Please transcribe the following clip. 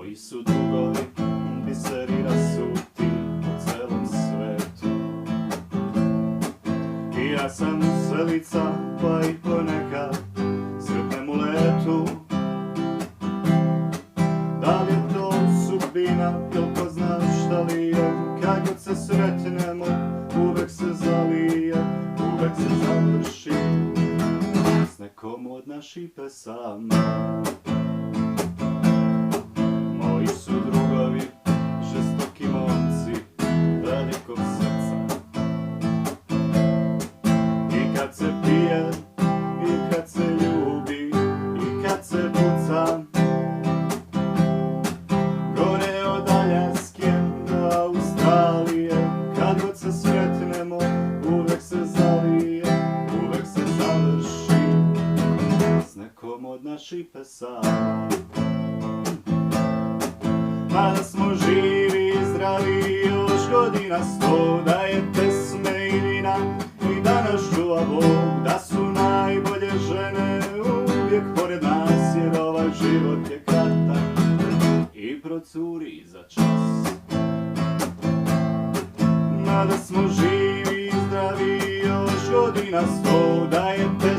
Moji su drugovi, biseri rasuti po celom svetu. I ja sam selica, pa i ponekad sretnem u letu. Da li je to sudbina, jel ko zna šta li je? Kad god se sretnemo, uvek se zalije, uvek se završi s nekom od naših pesama. Moji su drugovi, žestoki momci, velikog srca. I kad se pije, i kad se ljubi, i kad se puca, gore od Aljaske do Australije, kad god se sretnemo, uvek se zalije, uvek se završi s nekom od naših pesama. Mada smo živi i zdravi, još godina 100, da je pesme i vina i da nas čuva Bog, da su najbolje žene uvijek pored nas, jer ovaj život je kratak i procuri za čas. Mada smo živi i zdravi, još godina 100, da je pesme